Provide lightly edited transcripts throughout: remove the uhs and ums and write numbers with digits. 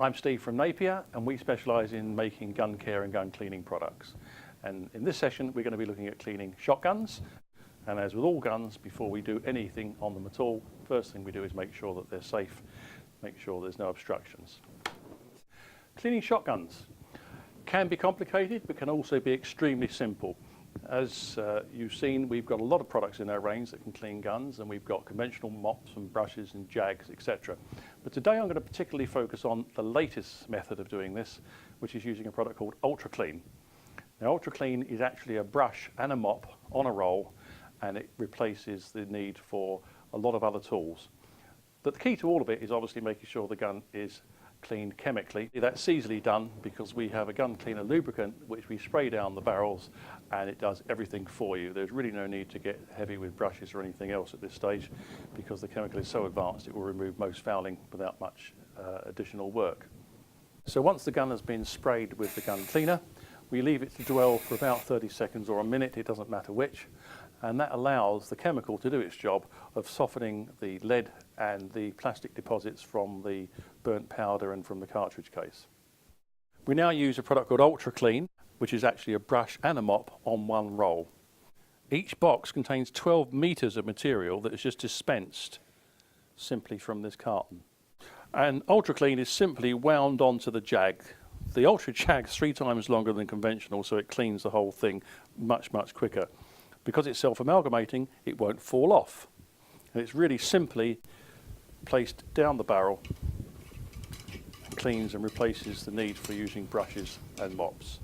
I'm Steve from Napier, and we specialise in making gun care and gun cleaning products. And in this session we're going to be looking at cleaning shotguns. And as with all guns, before we do anything on them at all, first thing we do is make sure that they're safe, make sure there's no obstructions. Cleaning shotguns can be complicated but can also be extremely simple. As you've seen, we've got a lot of products in our range that can clean guns, and we've got conventional mops and brushes and jags, etc. But today I'm going to particularly focus on the latest method of doing this, which is using a product called Ultra Clean. Now, Ultra Clean is actually a brush and a mop on a roll, and it replaces the need for a lot of other tools. But the key to all of it is obviously making sure the gun is cleaned chemically. That's easily done because we have a gun cleaner lubricant which we spray down the barrels, and it does everything for you. There's really no need to get heavy with brushes or anything else at this stage because the chemical is so advanced it will remove most fouling without much additional work. So once the gun has been sprayed with the gun cleaner, we leave it to dwell for about 30 seconds or a minute, it doesn't matter which, and that allows the chemical to do its job of softening the lead and the plastic deposits from the burnt powder and from the cartridge case. We now use a product called Ultra Clean, which is actually a brush and a mop on one roll. Each box contains 12 meters of material that is just dispensed simply from this carton. And Ultra Clean is simply wound onto the jag. The Ultra Jag's 3 times longer than conventional, so it cleans the whole thing much, much quicker. Because it's self-amalgamating, it won't fall off. And it's really simply placed down the barrel, cleans and replaces the need for using brushes and mops.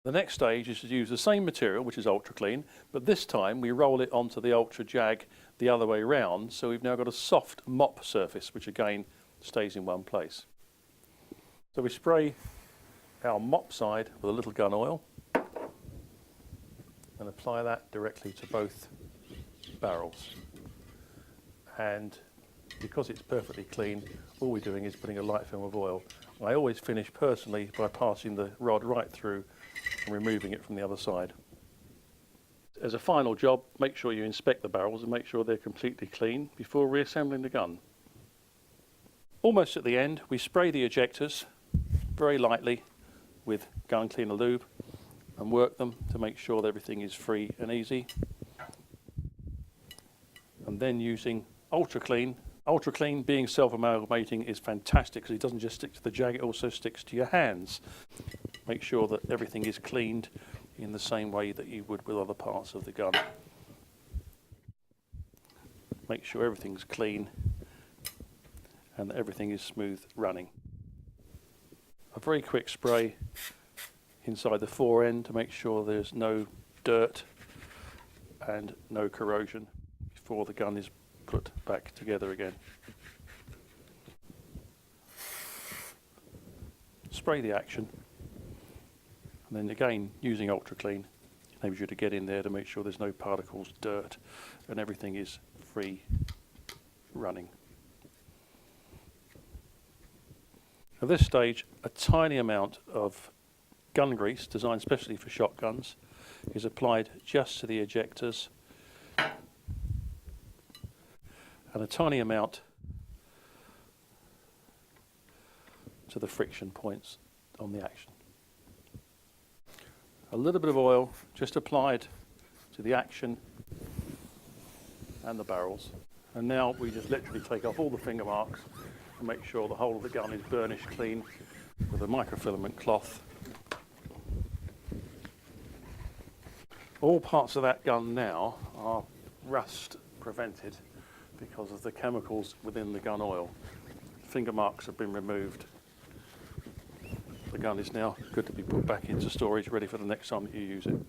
The next stage is to use the same material, which is Ultra Clean, but this time we roll it onto the Ultra Jag the other way round, so we've now got a soft mop surface, which again stays in one place. So we spray our mop side with a little gun oil and apply that directly to both barrels. And because it's perfectly clean, all we're doing is putting a light film of oil. I always finish personally by passing the rod right through and removing it from the other side. As a final job, make sure you inspect the barrels and make sure they're completely clean before reassembling the gun. Almost at the end, we spray the ejectors very lightly with gun cleaner lube and work them to make sure that everything is free and easy. And then using Ultra Clean. Ultra Clean, being self-amalgamating, is fantastic because it doesn't just stick to the jag, it also sticks to your hands. Make sure that everything is cleaned in the same way that you would with other parts of the gun. Make sure everything's clean and that everything is smooth running. A very quick spray inside the fore end to make sure there's no dirt and no corrosion before the gun is put back together again. Spray the action, and then again using Ultra Clean enables you to get in there to make sure there's no particles, dirt, and everything is free running. At this stage, a tiny amount of gun grease designed specially for shotguns is applied just to the ejectors, and a tiny amount to the friction points on the action. A little bit of oil just applied to the action and the barrels. And now we just literally take off all the finger marks and make sure the whole of the gun is burnished clean with a microfilament cloth. All parts of that gun now are rust prevented because of the chemicals within the gun oil. Finger marks have been removed. The gun is now good to be put back into storage, ready for the next time that you use it.